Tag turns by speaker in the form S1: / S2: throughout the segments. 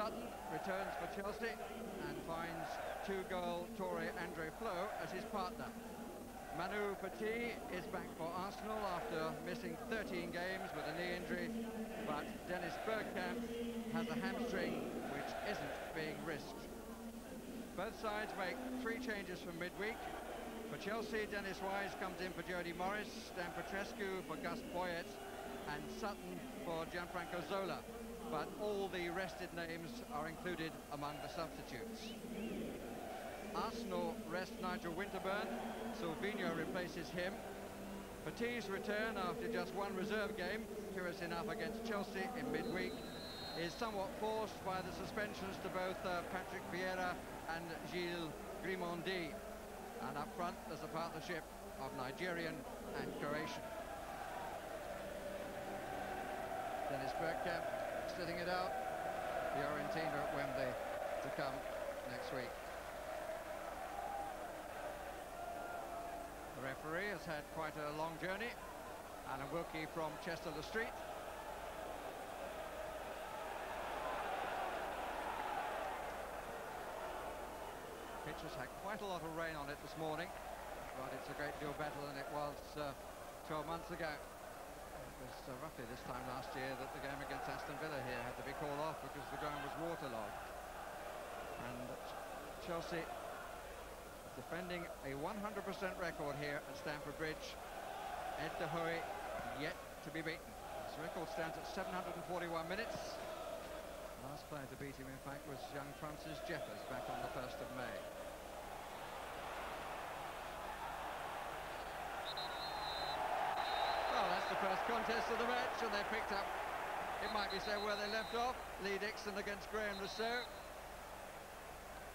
S1: Sutton returns for Chelsea and finds two-goal Tory Andre Flo as his partner. Manu Petit is back for Arsenal after missing 13 games with a knee injury, but Dennis Bergkamp has a hamstring which isn't being risked. Both sides make 3 changes from midweek. For Chelsea, Dennis Wise comes in for Jody Morris, Stan Petrescu for Gus Poyet, and Sutton for Gianfranco Zola. But all the rested names are included among the substitutes. Arsenal rest Nigel Winterburn. Silvinho replaces him. Petit's return after just 1 reserve game, curious enough against Chelsea in midweek, is somewhat forced by the suspensions to both Patrick Vieira and Gilles Grimondi. And up front there's a partnership of Nigerian and Croatian. Dennis Bergkamp sitting it out. Fiorentina at Wembley to come next week. The referee has had quite a long journey. Alan Wilkie from Chester-le-Street. Pitch has had quite a lot of rain on it this morning, but it's a great deal better than it was 12 months ago. It was roughly this time last year that the game against Aston Villa here had to be called off because the ground was waterlogged. And Chelsea defending a 100% record here at Stamford Bridge. Ed de Hoey yet to be beaten. His record stands at 741 minutes. Last player to beat him, in fact, was young Francis Jeffers back on the 1st of May. Well, that's the first contest of the match, and they picked up, it might be said, where they left off. Lee Dixon against Graham Rousseau.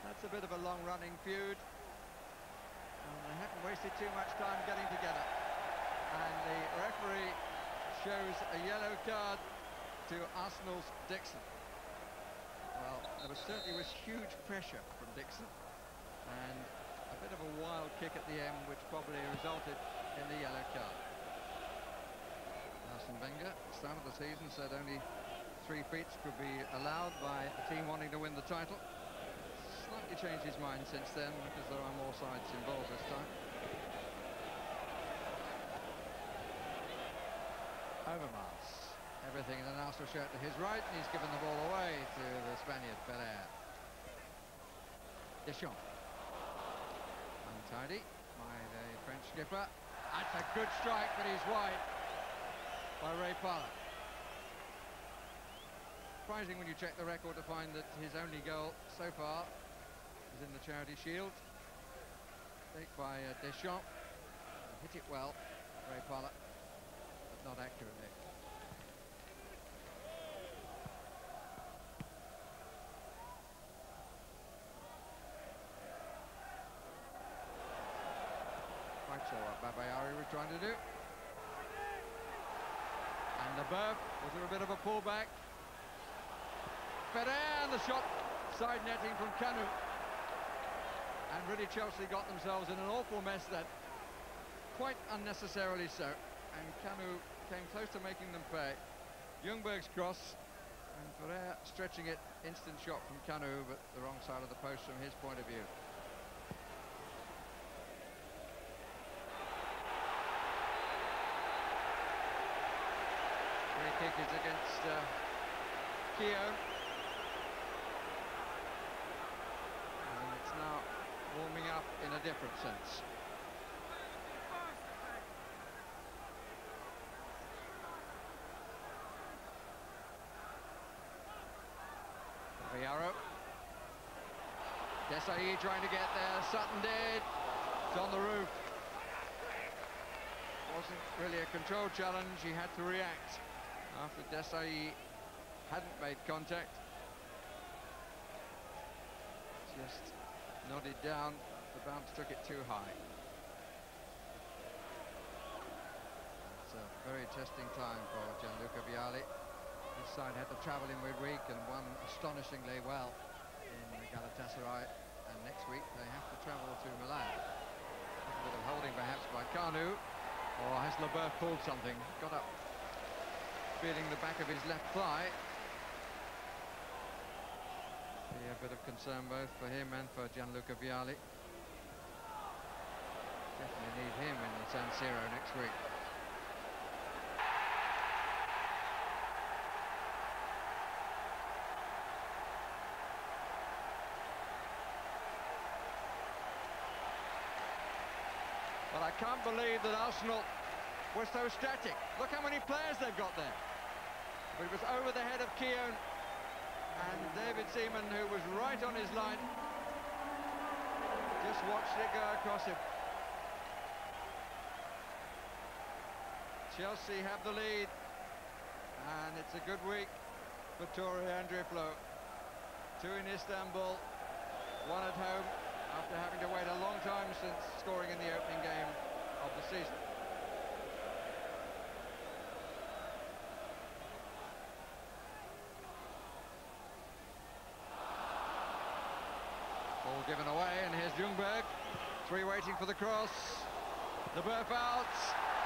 S1: That's a bit of a long-running feud. And they haven't wasted too much time getting together. And the referee shows a yellow card to Arsenal's Dixon. Well, there certainly was huge pressure from Dixon, and a bit of a wild kick at the end, which probably resulted in the yellow card. Arsene Wenger, at the start of the season, said only 3 feats could be allowed by a team wanting to win the title. Slightly changed his mind since then, because there are more sides involved this time. Overmars. Everything in an Arsenal shirt to his right, and he's given the ball away to the Spaniard, Ferrer. Deschamps. Untidy by the French skipper. That's a good strike, but he's wide by Ray Parlour. Surprising when you check the record to find that his only goal so far is in the Charity Shield. Take by Deschamps. Hit it well, Ray Parlour, but not accurately. Quite sure what Babayari was trying to do. And the Leboeuf was a bit of a pullback. Ferrer, and the shot side netting from Kanu. And really Chelsea got themselves in an awful mess then. Quite unnecessarily so. And Kanu came close to making them pay. Ljungberg's cross, and Ferrer stretching it, instant shot from Kanu, but the wrong side of the post from his point of view. Free kick is against Keogh. And it's now warming up in a different sense. Villarro. Desailly trying to get there. Sutton did. It's on the roof. Wasn't really a control challenge. He had to react after Desailly hadn't made contact. Just nodded down. The bounce took it too high. It's a very testing time for Gianluca Vialli. His side had to travel in midweek and won astonishingly well in Galatasaray, and next week they have to travel to Milan. A bit of holding perhaps by Kanu, or has Leboeuf pulled something? Got up, feeling the back of his left thigh. bit of concern both for him and for Gianluca Vialli. Definitely need him in the San Siro next week. But I can't believe that Arsenal were so static. Look how many players they've got there. But it was over the head of Keown and David Seaman, who was right on his line. Just watched it go across him. Chelsea have the lead, and it's a good week for Tore Andre Flo. 2 in Istanbul, 1 at home, after having to wait a long time since scoring in the opening game of the season. Ball given away, and here's Ljungberg. 3 waiting for the cross. The Burf out,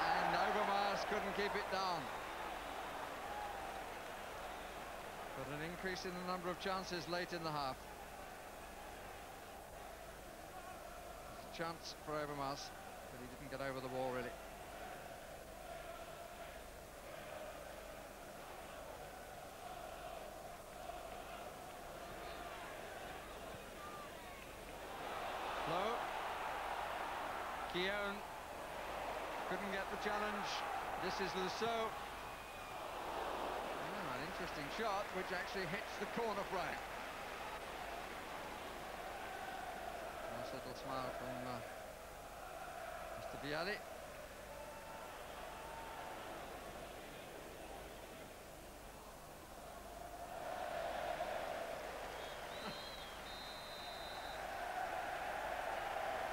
S1: and Overmars couldn't keep it down. But an increase in the number of chances late in the half. There's a chance for Overmars, but he didn't get over the wall really. Low. Keown couldn't get the challenge. This is Lasseau. An interesting shot, which actually hits the corner flag. Nice little smile from Mr. Vialli.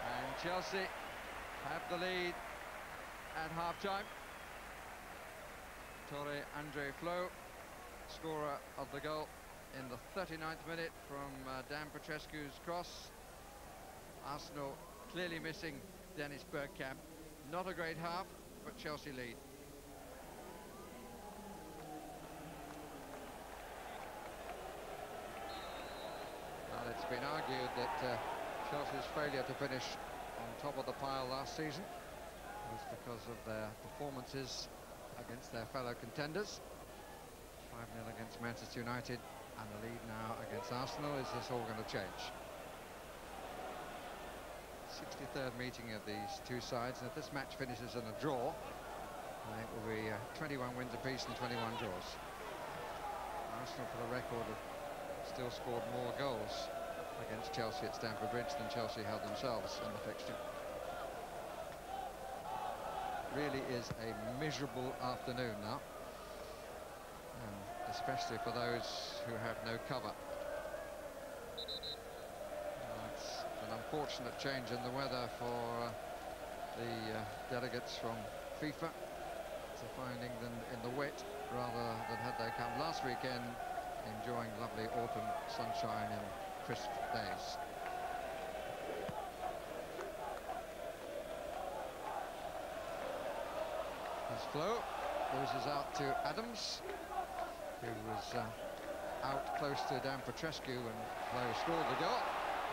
S1: And Chelsea have the lead at half-time. Tore Andre Flo, scorer of the goal in the 39th minute from Dan Petrescu's cross. Arsenal clearly missing Dennis Bergkamp. Not a great half, but Chelsea lead. Well, it's been argued that Chelsea's failure to finish on top of the pile last season was because of their performances against their fellow contenders. 5-0 against Manchester United, and the lead now against Arsenal. Is this all going to change? 63rd meeting of these two sides, and if this match finishes in a draw, it will be 21 wins apiece and 21 draws. Arsenal, for the record, have still scored more goals against Chelsea at Stamford Bridge than Chelsea held themselves in the fixture. Really is a miserable afternoon now, especially for those who have no cover. It's an unfortunate change in the weather for the delegates from FIFA to find England in the wet rather than had they come last weekend enjoying lovely autumn sunshine and crisp days. As Flo loses out to Adams, who was out close to Dan Petrescu when Flo scored the goal.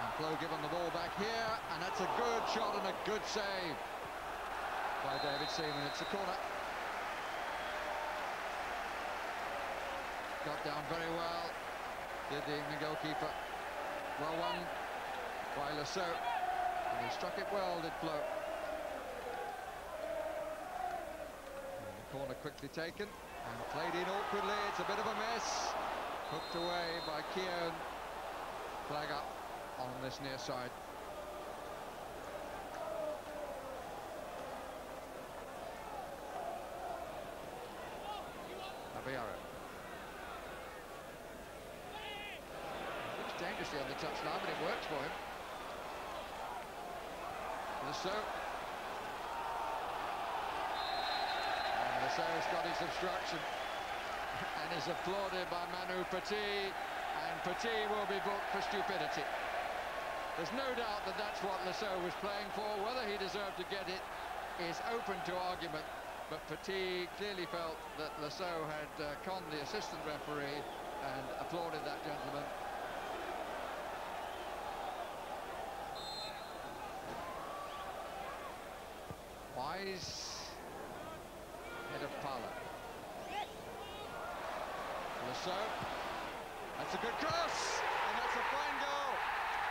S1: And Flo given the ball back here, and that's a good shot and a good save by David Seaman. It's a corner. Got down very well, did the England goalkeeper. Well won by Lasseau, and he struck it well, did Flo. Corner quickly taken and played in awkwardly. It's a bit of a mess. Hooked away by Keown. Flag up on this near side. Navarro. Looks dangerously on the touchline, but it works for him. Lasseau. Lasseau's got his obstruction and is applauded by Manu Petit, and Petit will be booked for stupidity. There's no doubt that that's what Lasseau was playing for. Whether he deserved to get it is open to argument, but Petit clearly felt that Lasseau had conned the assistant referee and applauded that gentleman. Nice head of Pala. Lasso. That's a good cross, and that's a fine goal.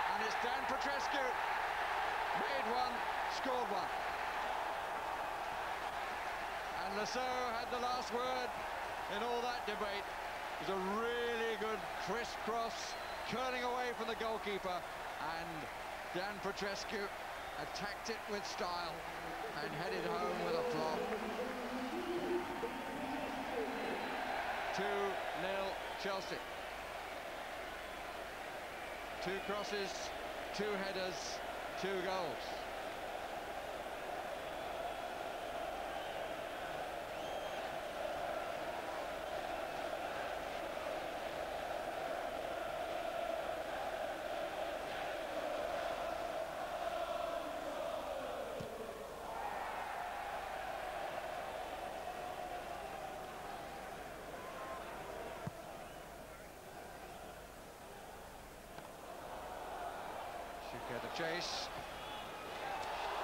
S1: And it's Dan Petrescu. Made one, scored one. And Lasso had the last word in all that debate. It was a really good crisp cross, curling away from the goalkeeper, and Dan Petrescu attacked it with style and headed home with a flop. 2-0 Chelsea. 2 crosses, 2 headers, 2 goals. Get a chase,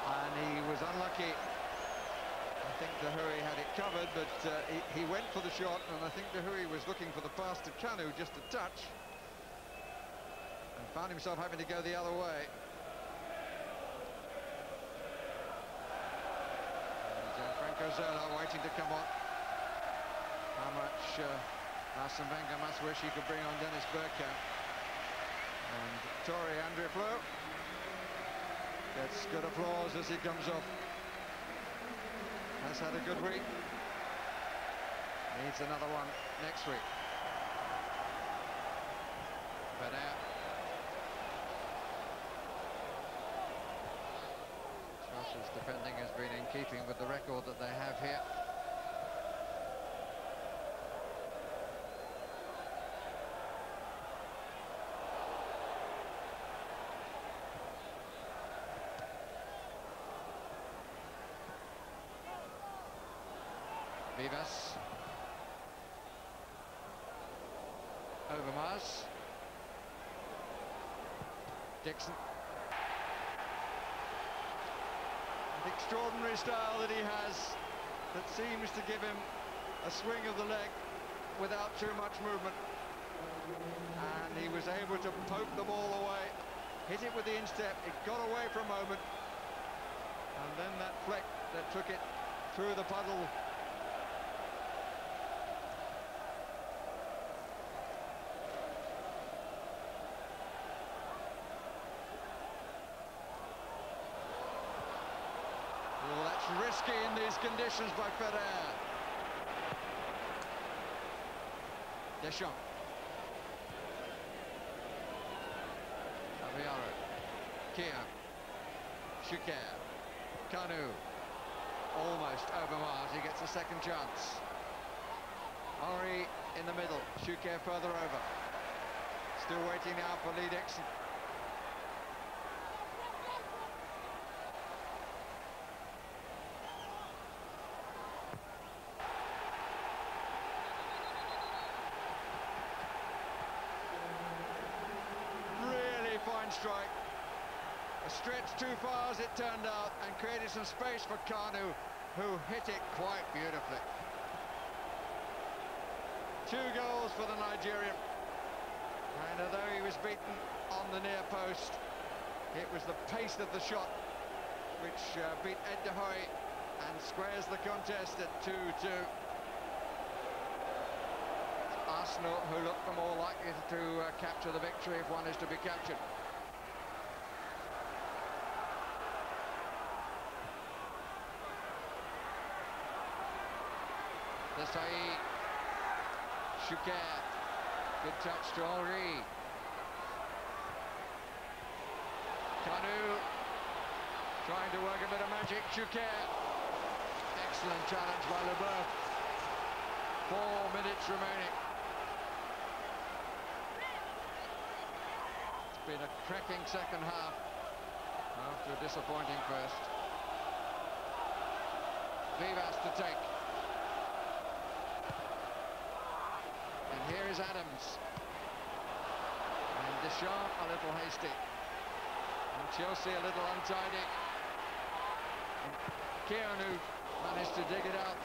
S1: and he was unlucky. I think Dahoui had it covered, but he went for the shot, and I think Dahoui was looking for the pass to Kanu, just a touch, and found himself having to go the other way. Gianfranco Zola waiting to come on. How much Arsene Wenger must wish he could bring on Dennis Bergkamp. And Tore Andre Flo gets good applause as he comes off. Has had a good week. Needs another one next week. Ferrer. Chelsea's defending has been in keeping with the record that they have here. Vivas. Overmars. Dixon. The extraordinary style that he has, that seems to give him a swing of the leg without too much movement. And he was able to poke the ball away, hit it with the instep, it got away for a moment, and then that flick that took it through the puddle. Risky in these conditions by Ferrer. Deschamps. Aviaro. Kian. Schuker. Kanu. Almost Overmars. He gets a second chance. Henry in the middle. Schuker further over. Still waiting now for Lee Dixon. Strike, a stretch too far as it turned out, and created some space for Kanu, who hit it quite beautifully. 2 goals for the Nigerian, and although he was beaten on the near post, it was the pace of the shot which beat Ed Dahoui and squares the contest at 2-2. Arsenal, who look the more likely to capture the victory if one is to be captured. Desai. Schuker. Good touch to Henry. Kanu trying to work a bit of magic. Schuker. Excellent challenge by Leboeuf. 4 minutes remaining. It's been a cracking second half after a disappointing first. Vivas to take. And here is Adams. And Deschamps a little hasty. And Chelsea a little untidy. And Keanu managed to dig it out.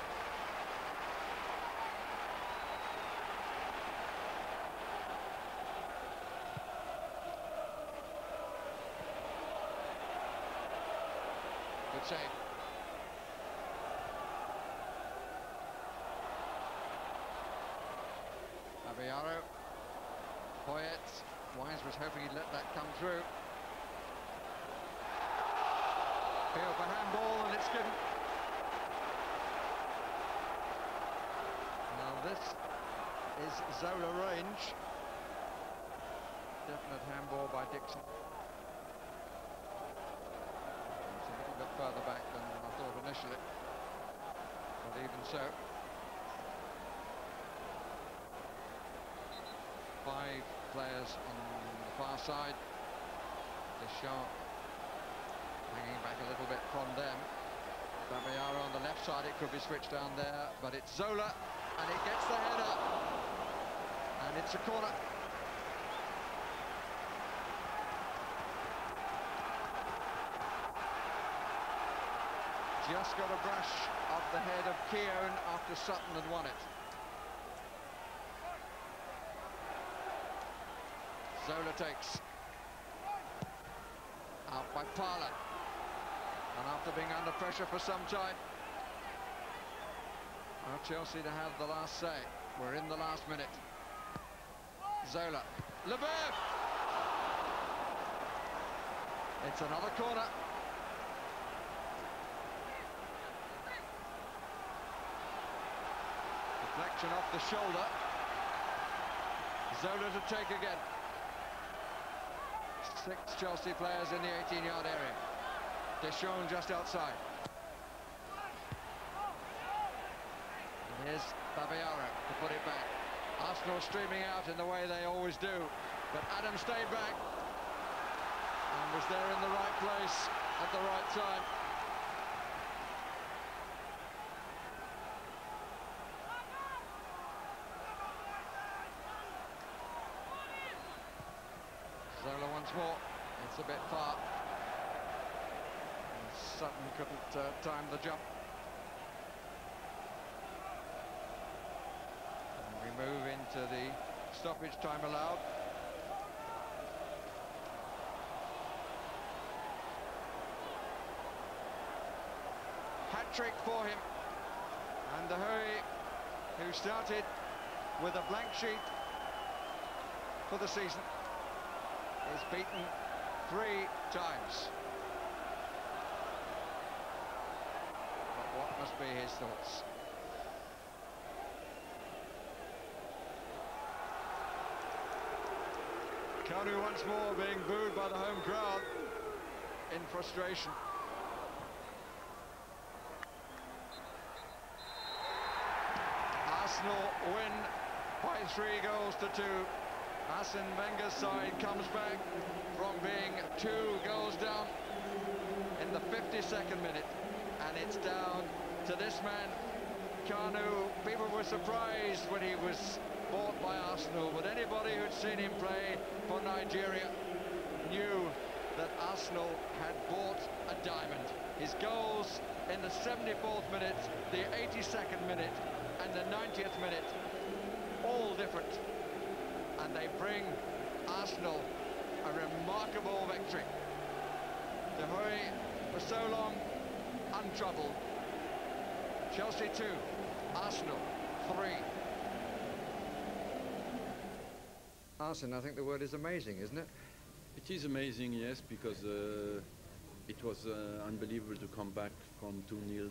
S1: Good save. Babayaro. Poyet. Wines was hoping he'd let that come through. Appeal for handball, and it's given. Now this is Zola range. Definite handball by Dixon. It's a little bit further back than I thought initially, but even so. 5 players on the far side. Deschamps hanging back a little bit from them. Babayaro on the left side, it could be switched down there, but it's Zola, and it gets the header, and it's a corner. Just got a brush off the head of Keown after Sutton had won it. Zola takes. Out by Parlour. And after being under pressure for some time, Chelsea to have the last say. We're in the last minute. Zola. Leboeuf! It's another corner. Deflection off the shoulder. Zola to take again. 6 Chelsea players in the 18-yard area. Deschamps just outside. And here's Babayaro to put it back. Arsenal streaming out in the way they always do, but Adam stayed back and was there in the right place at the right time. Zola once more. It's a bit far. And Sutton couldn't time the jump. And we move into the stoppage time allowed. Hat-trick for him. And De Hoey, who started with a blank sheet for the season, is beaten 3 times. But what must be his thoughts? Kanu once more being booed by the home crowd in frustration. Arsenal win by 3 goals to 2. Arsene Wenger's side comes back from being 2 goals down in the 52nd minute, and it's down to this man, Kanu. People were surprised when he was bought by Arsenal, but anybody who'd seen him play for Nigeria knew that Arsenal had bought a diamond. His goals in the 74th minute, the 82nd minute, and the 90th minute, all different. And they bring Arsenal a remarkable victory. De Hoey, for so long, untroubled. Chelsea 2, Arsenal 3. Arsene, I think the word is amazing, isn't it?
S2: It is amazing, yes, because it was unbelievable to come back from 2-0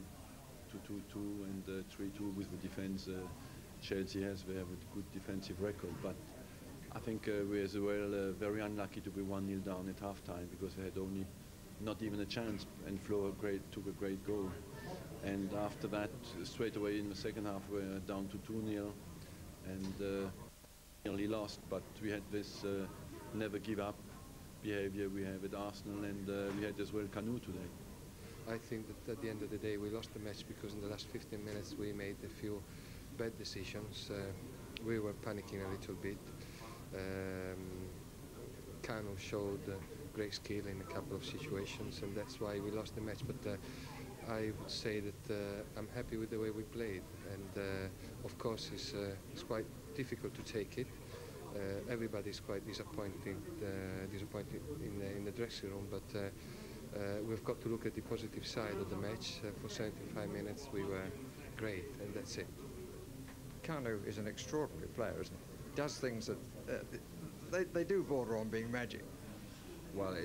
S2: to 2-2 and 3-2 with the defense Chelsea has. They have a good defensive record, but I think we as well very unlucky to be 1-0 down at half-time, because they had only not even a chance, and Flo took a great goal. And after that, straight away in the second half, we were down to 2-0 and nearly lost. But we had this never give up behavior we have at Arsenal, and we had as well Kanu today.
S3: I think that at the end of the day we lost the match because in the last 15 minutes we made a few bad decisions. We were panicking a little bit. Kanu showed great skill in a couple of situations, and that's why we lost the match. But I would say that I'm happy with the way we played, and of course it's quite difficult to take it. Everybody's quite disappointed in the dressing room, but we've got to look at the positive side of the match. For 75 minutes we were great, and that's it.
S1: Kanu is an extraordinary player, isn't he? Does things that they do border on being magic.
S4: Well,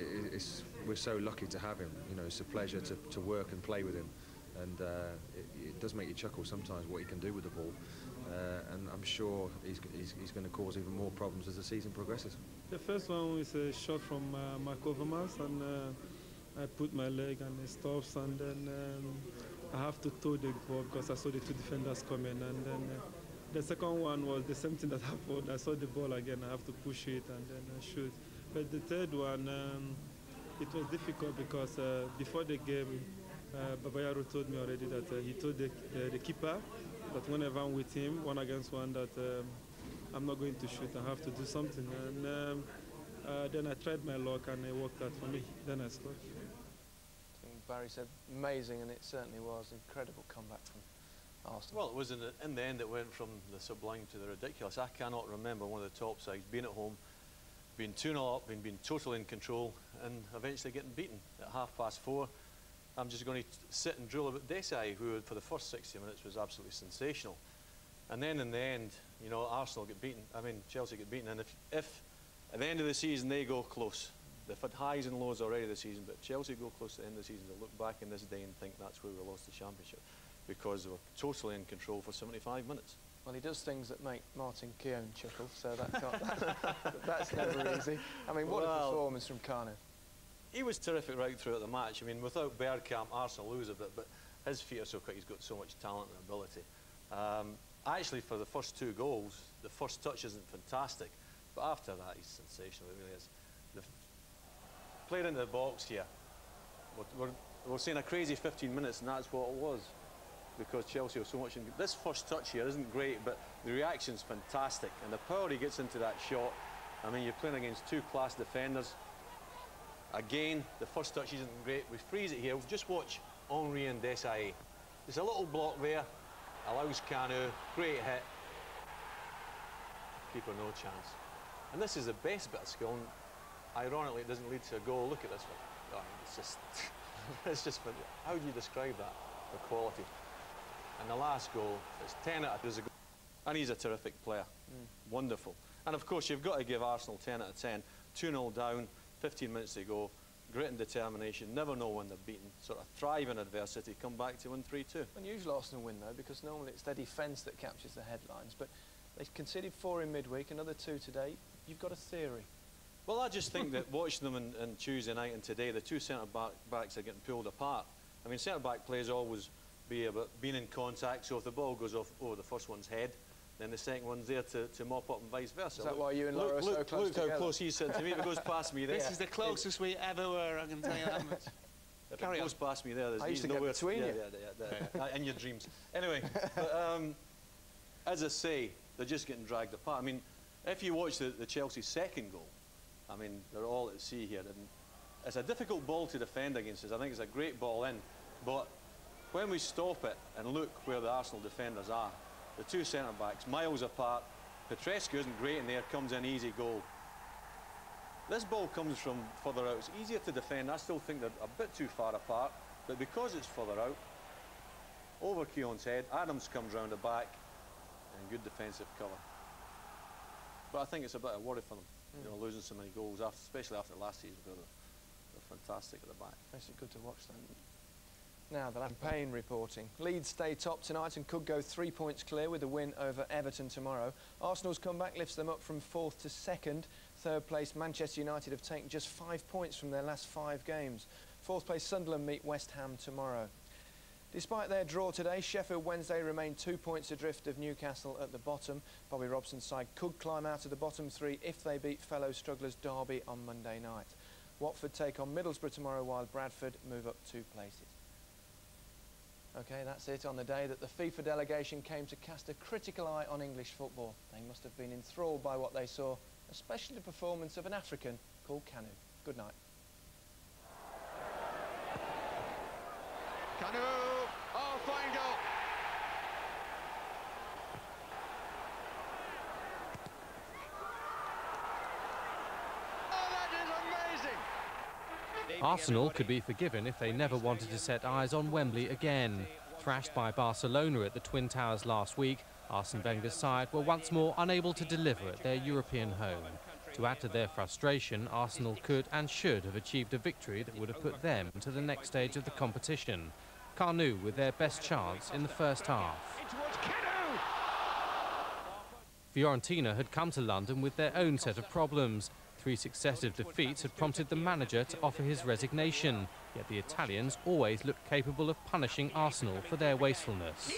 S4: we're so lucky to have him. You know, it's a pleasure to work and play with him, and it does make you chuckle sometimes what he can do with the ball. And I'm sure he's going to cause even more problems as the season progresses.
S5: The first one was a shot from Mark Overmars, and I put my leg and it stops, and then I have to toe the ball because I saw the two defenders coming, and then the second one was the same thing that happened. I saw the ball again, I have to push it and then shoot. But the third one, it was difficult because before the game, Babayaro told me already that he told the keeper that whenever I'm with him, 1 against 1, that I'm not going to shoot, I have to do something. And then I tried my luck and it worked out for me. Then I scored.
S6: I think Barry said amazing, and it certainly was. Incredible comeback from Arsenal.
S7: Well, it was in the end it went from the sublime to the ridiculous. I cannot remember one of the top sides being at home, being 2-0 up, being totally in control, and eventually getting beaten at 4:30. I'm just going to sit and drill about Desai, who for the first 60 minutes was absolutely sensational. And then in the end, you know, Arsenal get beaten. I mean, Chelsea get beaten. And if at the end of the season they go close, they've had highs and lows already this season, but Chelsea go close to the end of the season, they'll look back in this day and think that's where we lost the championship, because they were totally in control for 75 minutes.
S6: Well, he does things that make Martin Keown chuckle, so that can't, that's never easy. I mean, what a performance from Kanu.
S7: He was terrific right throughout the match. I mean, without Bergkamp, Arsenal lose a bit, but his feet are so quick, he's got so much talent and ability. Actually, for the first 2 goals, the first touch isn't fantastic, but after that, he's sensational, it really is. Playing into the box here, we're saying a crazy 15 minutes, and that's what it was, because Chelsea was so much in. This first touch here isn't great, but the reaction's fantastic, and the power he gets into that shot. I mean, you're playing against 2 class defenders. Again, the first touch isn't great. We freeze it here. Just watch Henry and Desai. There's a little block there, allows Kanu, great hit. Keeper no chance. And this is the best bit of skill, and ironically it doesn't lead to a goal. Look at this one. Oh, it's just, it's just, how do you describe that, the quality? And the last goal, it's 10 out of 10. And he's a terrific player. Wonderful. And of course, you've got to give Arsenal 10 out of 10. 2-0 down, 15 minutes to go, grit and determination, never know when they're beaten, sort of thrive in adversity, come back to win 3-2.
S6: Unusual Arsenal win, though, because normally it's their defence that captures the headlines, but they conceded 4 in midweek, another 2 today. You've got a theory.
S7: Well, I just think that watching them in Tuesday night and today, the 2 centre-backs are getting pulled apart. I mean, centre-back plays always be about being in contact, so if the ball goes off over the first one's head, then the second one's there to mop up and vice versa.
S6: Is that why you and Laura are so close together?
S7: Look how close he's sitting to me. If it goes past me there...
S8: This is the closest we ever were, I can tell you that much.
S7: If it goes past me there,
S6: I used to get between you.
S7: In your dreams. Anyway, but, as I say, they're just getting dragged apart. I mean, if you watch the Chelsea second goal, I mean, they're all at sea here. And it's a difficult ball to defend against us. I think it's a great ball in. But when we stop it and look where the Arsenal defenders are, the 2 centre-backs, miles apart, Petrescu isn't great in there, comes in easy goal. This ball comes from further out. It's easier to defend. I still think they're a bit too far apart, but because it's further out, over Keown's head, Adams comes round the back, and good defensive cover. But I think it's a bit of worry for them, you know, losing so many goals, especially after last season, where they're fantastic at the back.
S6: Makes it good to watch them. Now, the campaign reporting. Leeds stay top tonight and could go 3 points clear with a win over Everton tomorrow. Arsenal's comeback lifts them up from 4th to 2nd. 3rd place Manchester United have taken just 5 points from their last 5 games. 4th place Sunderland meet West Ham tomorrow. Despite their draw today, Sheffield Wednesday remain 2 points adrift of Newcastle at the bottom. Bobby Robson's side could climb out of the bottom 3 if they beat fellow strugglers Derby on Monday night. Watford take on Middlesbrough tomorrow while Bradford move up 2 places. OK, that's it on the day that the FIFA delegation came to cast a critical eye on English football. They must have been enthralled by what they saw, especially the performance of an African called Kanu. Good night.
S1: Kanu! Oh, fine goal! Oh, that is amazing!
S9: Arsenal could be forgiven if they never wanted to set eyes on Wembley again. Thrashed by Barcelona at the Twin Towers last week, Arsene Wenger's side were once more unable to deliver at their European home. To add to their frustration, Arsenal could and should have achieved a victory that would have put them to the next stage of the competition. Kanu with their best chance in the first half. Fiorentina had come to London with their own set of problems. 3 successive defeats had prompted the manager to offer his resignation, yet the Italians always looked capable of punishing Arsenal for their wastefulness.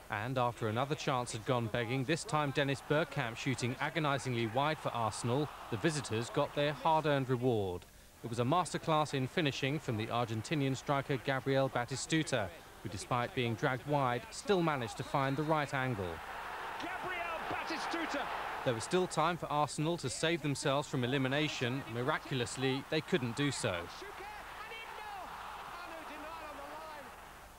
S9: And after another chance had gone begging, this time Dennis Bergkamp shooting agonisingly wide for Arsenal, the visitors got their hard-earned reward. It was a masterclass in finishing from the Argentinian striker Gabriel Batistuta, who despite being dragged wide, still managed to find the right angle.
S10: Gabriel Batistuta!
S9: There was still time for Arsenal to save themselves from elimination. Miraculously, they couldn't do so.